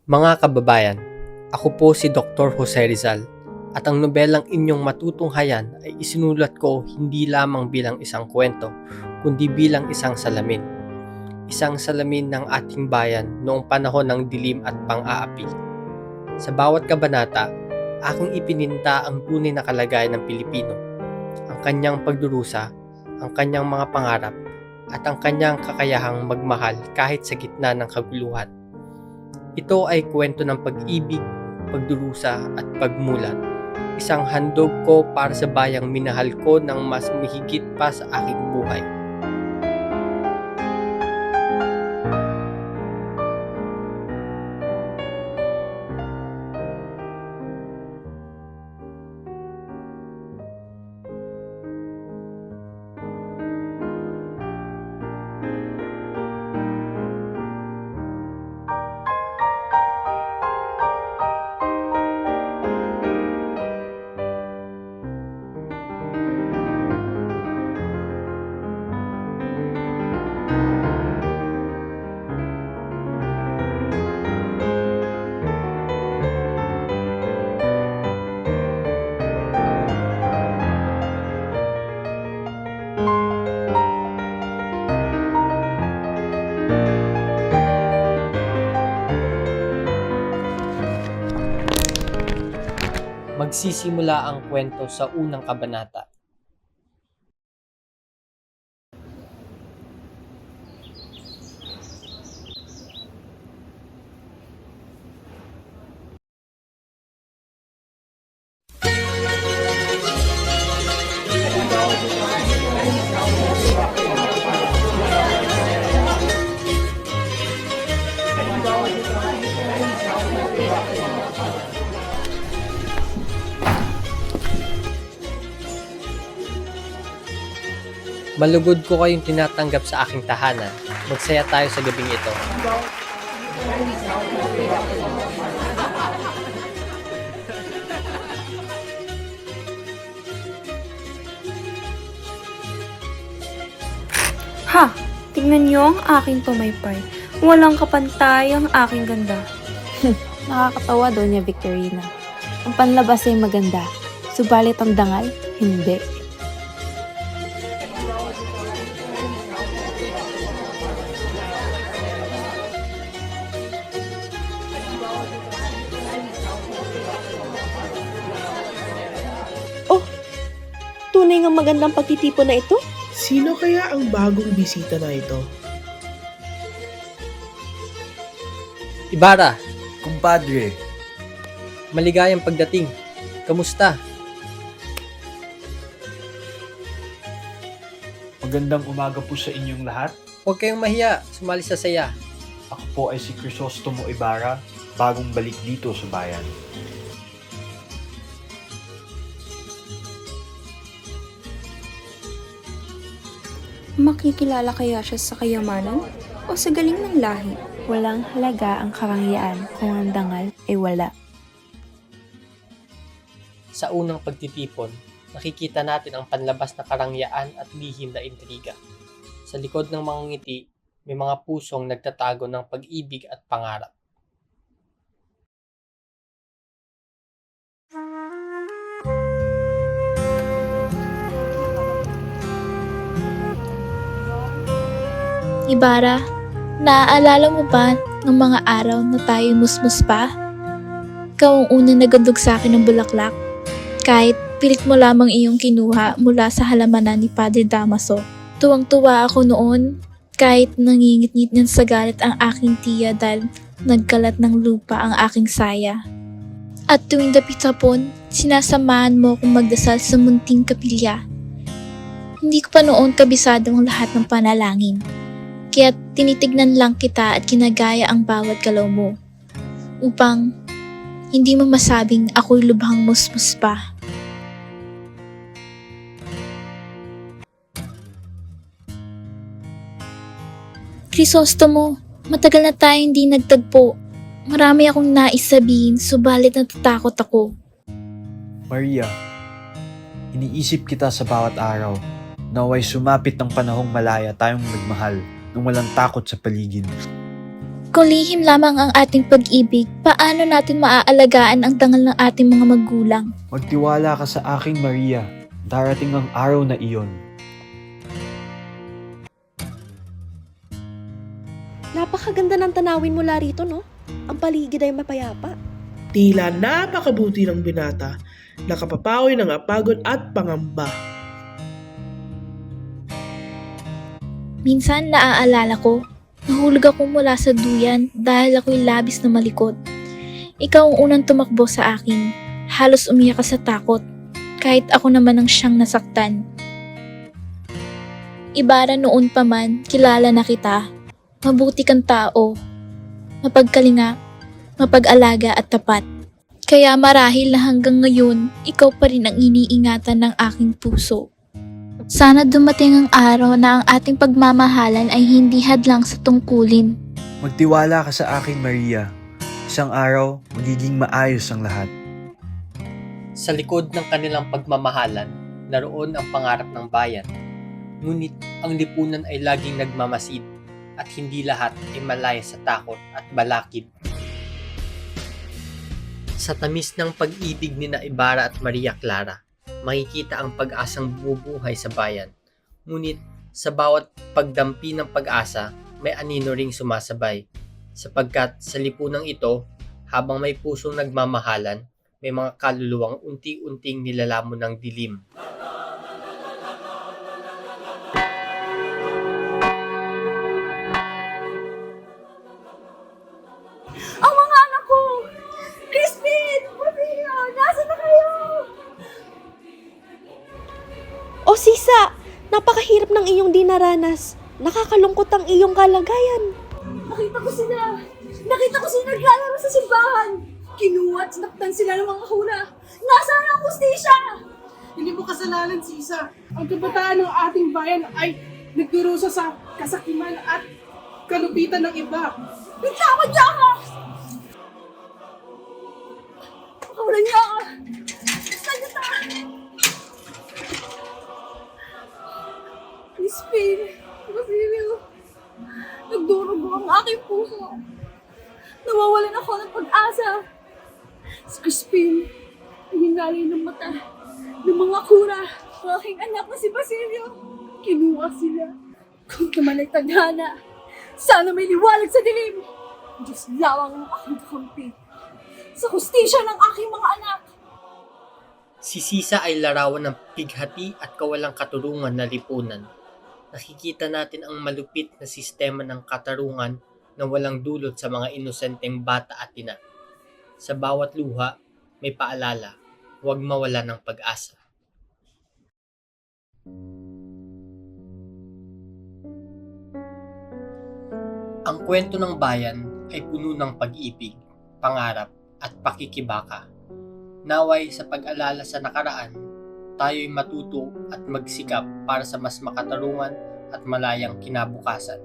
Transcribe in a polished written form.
Mga kababayan, ako po si Dr. Jose Rizal at ang nobelang inyong matutunghayan ay isinulat ko hindi lamang bilang isang kwento, kundi bilang isang salamin. Isang salamin ng ating bayan noong panahon ng dilim at pang-aapi. Sa bawat kabanata, aking ipininta ang tunay na kalagayan ng Pilipino, ang kanyang pagdurusa, ang kanyang mga pangarap, at ang kanyang kakayahang magmahal kahit sa gitna ng kaguluhan. Ito ay kwento ng pag-ibig, pagdurusa at pagmulat. Isang handog ko para sa bayang minahal ko ng mas mahigit pa sa aking buhay. Magsisimula ang kwento sa unang kabanata. Malugod ko kayong tinatanggap sa aking tahanan. Magsaya tayo sa gabing ito. Ha! Tingnan niyo ang aking pamaypay. Walang kapantay ang aking ganda. Nakakatawa doon niya, Victorina. Ang panlabas ay maganda, subalit ang dangal, hindi. Oh, tunay nga magandang pagtitipon na ito? Sino kaya ang bagong bisita na ito? Ibarra, Kumpadre, maligayang pagdating. Kamusta? magandang umaga po sa inyong lahat. Huwag kayong mahiya, sumali sa saya. Ako po ay si Crisostomo Ibarra, bagong balik dito sa bayan. Makikilala kaya siya sa kayamanan o sa galing ng lahi? Walang halaga ang karangyaan kung ang dangal ay wala. Sa unang pagtitipon, nakikita natin ang panlabas na karangyaan at lihim na intriga. Sa likod ng mga ngiti, may mga pusong nagtatago ng pag-ibig at pangarap. Ibarra, naaalala mo ba ng mga araw na tayo musmus pa? Ikaw ang unang nagandog sa akin ng bulaklak. Kahit pilit mo lamang iyong kinuha mula sa halamanan ni Padre Damaso. Tuwang-tuwa ako noon kahit nangingit-ngit niyan sa galit ang aking tiya dahil nagkalat ng lupa ang aking saya. At tuwing dapit hapon, sinasamahan mo akong magdasal sa munting kapilya. Hindi ko pa noon kabisado ang lahat ng panalangin. Kaya tinitignan lang kita at kinagaya ang bawat galaw mo upang hindi mo masabing ako'y lubhang musmus pa. Crisostomo, matagal na tayo hindi nagtagpo. Marami akong nais sabihin, subalit natatakot ako. Maria, iniisip kita sa bawat araw. Naway sumapit ng panahong malaya tayong nagmahal nang walang takot sa paligid. Kung lihim lamang ang ating pag-ibig, paano natin maaalagaan ang dangal ng ating mga magulang? Magtiwala ka sa akin, Maria. Darating ang araw na iyon. Napakaganda ng tanawin mula rito, no? Ang paligid ay mapayapa. Tila napakabuti ng binata, nakapapawi ng apagod at pangamba. Minsan naaalala ko, nahulog ako mula sa duyan dahil ako'y labis na malikot. Ikaw ang unang tumakbo sa akin. Halos umiyak ka sa takot, kahit ako naman ang siyang nasaktan. Ibara noon pa man, kilala na kita. Mabuti kang tao, mapagkalinga, mapag-alaga at tapat. Kaya marahil na hanggang ngayon, ikaw pa rin ang iniingatan ng aking puso. Sana dumating ang araw na ang ating pagmamahalan ay hindi hadlang sa tungkulin. Magtiwala ka sa akin, Maria. Isang araw, magiging maayos ang lahat. Sa likod ng kanilang pagmamahalan, naroon ang pangarap ng bayan. Ngunit ang lipunan ay laging nagmamasid at hindi lahat ay malaya sa takot at balakid. Sa tamis ng pag-ibig ni na Ibarra at Maria Clara, makikita ang pag-asang bumubuhay sa bayan. Ngunit sa bawat pagdampi ng pag-asa, may anino ring sumasabay. Sapagkat sa lipunang ito, habang may pusong nagmamahalan, may mga kaluluwang unti-unting nilalamon ng dilim. Ang mga anak ko! Crispin! Maria! Nasaan na kayo? O Sisa, napakahirap ng iyong dinaranas. Nakakalungkot ang iyong kalagayan. Nakita ko sila naglalaro sa simbahan. Kinuha at sinaktan sila ng mga hura. Nasaan ang kustisya? Hindi mo kasalanan, Sisa. Ang kabataan ng ating bayan ay nagdurusa sa kasakiman at kalupitan ng iba. Bitawan niya ako! Pakawalan niya ako! Saan niya ta? Crispin, Basilio, nagdurugo ang aking puso. Nawawalan ako ng pag-asa. Si Crispin, hingali ng mata ng mga kura. Ang aking anak na si Basilio, kinuha sila. Kung naman ay tadhana, sana may liwalag sa dilim. Diyos lawang ang aking kakampi. Sa hustisya ng aking mga anak. Si Sisa ay larawan ng pighati at kawalang katurungan na lipunan. Nakikita natin ang malupit na sistema ng katarungan na walang dulot sa mga inosenteng bata at ina. Sa bawat luha, may paalala, huwag mawala ng pag-asa. Ang kwento ng bayan ay puno ng pag-ibig, pangarap at pakikibaka. Naway sa pag-alala sa nakaraan, tayo'y matuto at magsikap para sa mas makatarungan at malayang kinabukasan.